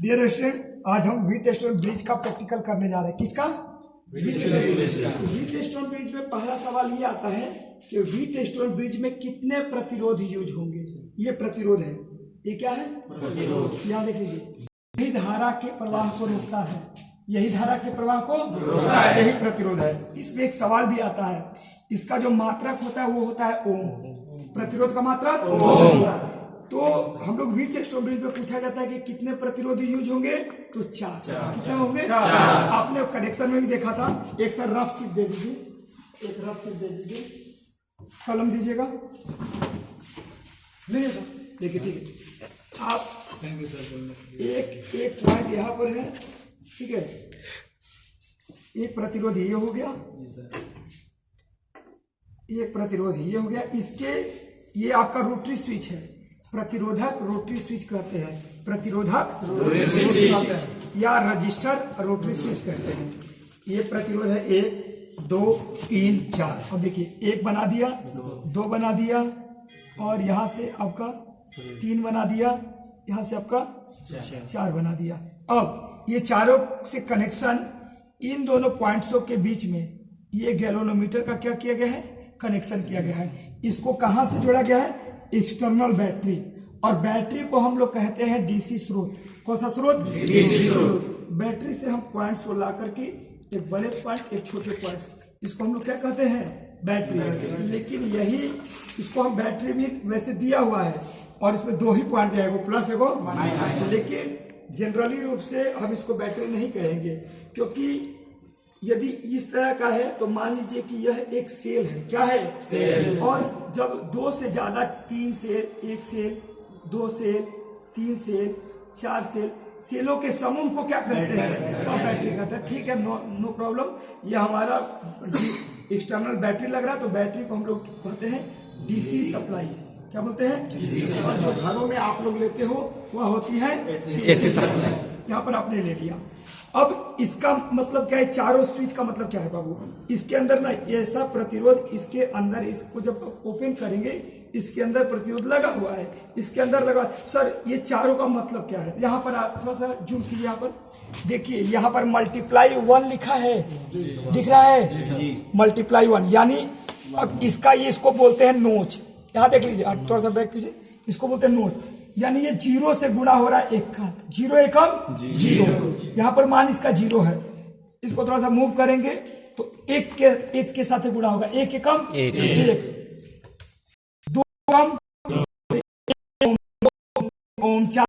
Dear students, आज हम Wheatstone bridge का प्रैक्टिकल करने जा रहे हैं। किसका? वीटस्टोन ब्रिज में पहला सवाल ये आता है कि वीटस्टोन ब्रिज में कितने प्रतिरोध यूज होंगे। ये प्रतिरोध है, ये क्या है? प्रतिरोध। यहाँ देख लीजिए, यही धारा के प्रवाह को रोकता है, यही धारा के प्रवाह को रोकता है, यही प्रतिरोध है। इसमें एक सवाल भी आता है, इसका जो मात्रक होता है वो होता है ओम। प्रतिरोध का मात्रक ओम। तो हम लोग वीटस्टोन ब्रिज में पूछा जाता है कि कितने प्रतिरोध यूज होंगे, तो चार। कितने होंगे? चार। आपने कनेक्शन में भी देखा था। एक सर रफ शीट दे दीजिए, एक रफ शीट दे दीजिए, कलम दीजिएगा। नहीं सर, देखिए ठीक है। आप एक पॉइंट यहाँ पर है, ठीक है। एक प्रतिरोध ये हो गया, एक प्रतिरोध ये हो गया। इसके ये आपका रोटरी स्विच है, प्रतिरोधक रोटरी स्विच कहते हैं, प्रतिरोधक रोटरी स्विच या रजिस्टर रोटरी स्विच कहते हैं। ये प्रतिरोध है 1 2 3 4। अब देखिए, एक बना दिया, दो बना दिया, और यहाँ से आपका 3 बना दिया, यहाँ से आपका 4 बना दिया। अब ये चारों से कनेक्शन, इन दोनों पॉइंट्सों के बीच में ये गैल्वेनोमीटर का क्या किया गया है? कनेक्शन किया गया है। इसको कहां से जोड़ा गया है? External battery. और बैटरी को हम लोग कहते हैं डीसी स्रोत। कौन सा स्रोत? डीसी स्रोत। बैटरी से हम पॉइंट्स को ला करके, एक बड़े पॉइंट एक छोटे पॉइंट्स, इसको हम लोग क्या कहते हैं? बैटरी। लेकिन यही इसको हम बैटरी भी वैसे दिया हुआ है, और इसमें 2 ही पॉइंट दिया है, प्लस एगो माइनस। लेकिन जनरली रूप से हम इसको बैटरी नहीं कहेंगे, क्योंकि यदि इस तरह का है तो मान लीजिए कि यह एक सेल है। क्या है? सेल। और जब 2 से ज्यादा, 3 cell, 1 cell, 2 cell, 3 cell, 4 cell, सेलों के समूह को क्या कहते हैं? तो बैटरी कहते हैं। ठीक है, नो प्रॉब्लम। यह हमारा एक्सटर्नल बैटरी लग रहा है, तो बैटरी को हम लोग कहते हैं डीसी सप्लाई। क्या बोलते हैं? और जो घरों में आप लोग लेते हो वह होती है एसी सप्लाई। यहाँ पर आपने ले लिया। अब इसका मतलब क्या है? चारों स्विच का मतलब क्या है बाबू? इसके अंदर ना ऐसा प्रतिरोध, इसके अंदर, इसको जब ओपन करेंगे, इसके अंदर प्रतिरोध लगा हुआ है, इसके अंदर लगा। सर ये चारों का मतलब क्या है? यहाँ पर आप थोड़ा सा जूम कीजिए। यहाँ पर देखिए, यहाँ पर मल्टीप्लाई 1 लिखा है, दिख रहा है? मल्टीप्लाई 1 यानी अब इसका, ये इसको बोलते हैं नोच। यहाँ देख लीजिए, थोड़ा सा बैक कीजिए, इसको बोलते हैं नोच। यानी ये 0 से गुणा हो रहा है 1 का। 0 एकम 0। यहाँ पर मान इसका 0 है। इसको थोड़ा सा मूव करेंगे तो 1 के साथ गुणा होगा। 1 एकम 1, 2 एकम ओम, 4।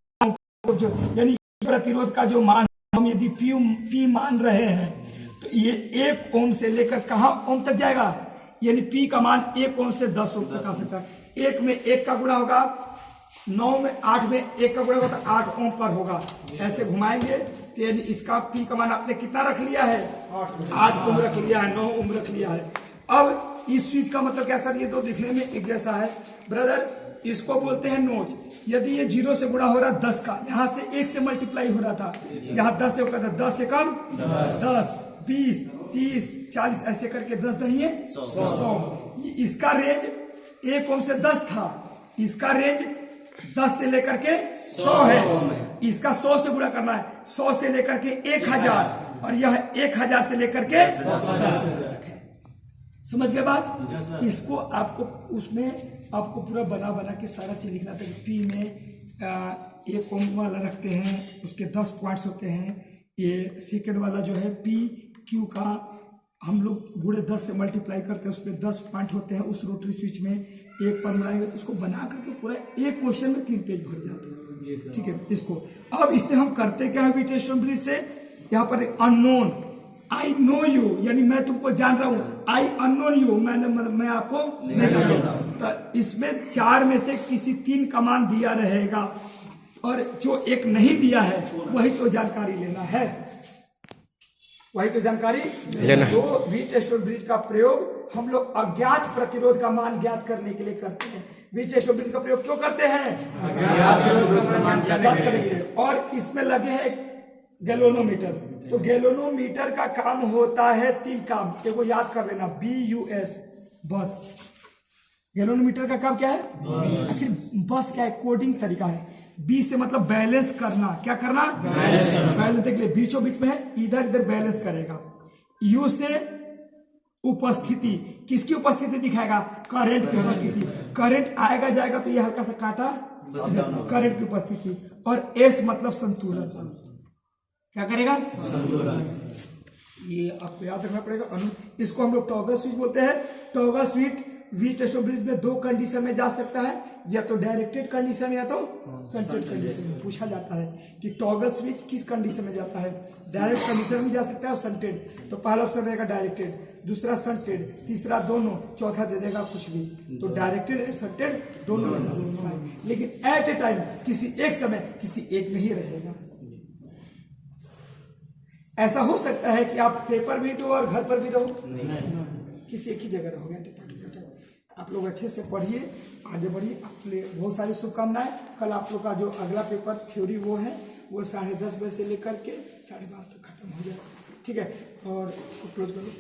यानी प्रतिरोध का जो मान हम यदि पी मान रहे हैं, तो ये 1 ओम से लेकर कहां ओम तक जाएगा? यानी पी का मान 1 ओम से 10 ओम तक आ सकता है। 1 में 1 का गुणा होगा, 9 में 8 में 1 का गुणा होगा तो 8 ओम पर होगा। ऐसे घुमाएंगे तो यानी इसका पी का मान आपने कितना रख लिया है? 8 ओम रख लिया है, 9 ओम रख लिया है। अब इस स्विच का मतलब क्या सर? ये दो दिखने में एक जैसा है ब्रदर, इसको बोलते हैं नोच। यदि ये 0 से गुणा हो रहा है 10 का, यहाँ से 1 से मल्टीप्लाई हो रहा था, यहाँ 10 से होगा था, 10 से कम 10, 20, 30, 40, ऐसे करके 10 नहीं है 100। इसका रेंज 1 ओम से 10 था, इसका रेंज 10 से लेकर के 100 है। इसका 100 से गुणा करना है, 100 से लेकर के 1000, और यह 1000 से लेकर के 10,000 तक है। समझ गए बात? इसको आपको उसमें आपको पूरा बना के सारा चीज लिखना था। पी में 1 ओम वाला रखते हैं, उसके 10 पॉइंट्स होते हैं। ये सेकेंड वाला जो है पी क्यू का हम लोग गुणे 10 से मल्टीप्लाई करते हैं, उसमें 10 पॉइंट होते हैं। उस रोटरी स्विच में 1 पर बनाएंगे, उसको बना करके पूरा एक क्वेश्चन में 3 पेज भर जाते हैं। ठीक है, इसको अब इससे हम करते क्या है वीटस्टोन ब्रिज से? यहाँ पर अननोन, आई नो यू, यानी मैं तुमको जान रहा हूँ। आई अननोन यू, मैं आपको नहीं जानता। तो इसमें 4 में से किसी 3 का मान दिया रहेगा, और जो एक नहीं दिया है वही तो जानकारी लेना है, वही तो जानकारी लेना। तो वीटस्टोन ब्रिज का प्रयोग हम लोग अज्ञात प्रतिरोध का मान ज्ञात करने के लिए करते हैं। वीटस्टोन ब्रिज का प्रयोग क्यों करते हैं? अज्ञात प्रतिरोध का मान ज्ञात करने के लिए। और इसमें लगे हैं गैल्वेनोमीटर। तो गैल्वेनोमीटर का काम होता है 3 काम, एगो याद कर लेना, BUS, बस। गैल्वेनोमीटर का काम क्या है? आखिर बस क्या है? कोडिंग तरीका है। बी से मतलब बैलेंस करना, क्या करना, बैलेंस। देख ले बीचों बीच में है, इधर इधर बैलेंस करेगा। यू से उपस्थिति, किसकी उपस्थिति दिखाएगा, करंट की उपस्थिति। करंट आएगा जाएगा तो ये हल्का सा काटा, करंट की उपस्थिति। और एस मतलब संतुलन, क्या करेगा, संतुलन। ये आपको याद रखना पड़ेगा। इसको हम लोग टॉगल स्विच बोलते हैं। टॉगल स्विच वीटस्टोब्रिज में दो कंडीशन में जा सकता है, या तो डायरेक्टेड कंडीशन या तो शंटेड कंडीशन में। पूछा जाता है कि टॉगल स्विच किस कंडीशन में जाता है, डायरेक्ट कंडीशन में जा सकता है और शंटेड। तो पहला ऑप्शन रहेगा डायरेक्टेड, दूसरा शंटेड, तीसरा दोनों, चौथा दे देगा कुछ भी। तो डायरेक्टेड एंड शंटेड दोनों में जा सकता है, लेकिन एट ए टाइम किसी एक समय किसी एक में ही रहेगा। ऐसा हो सकता है कि आप पेपर भी दो और घर पर भी रहो, किसी एक ही जगह रहोगे। आप लोग अच्छे से पढ़िए, आगे बढ़िए। आपके लिए बहुत सारी शुभकामनाएं। कल आप लोग का जो अगला पेपर थ्योरी वो है, वो 10:30 बजे से लेकर के 12:30 तक खत्म हो जाएगा, ठीक है। और इसको क्लोज करो।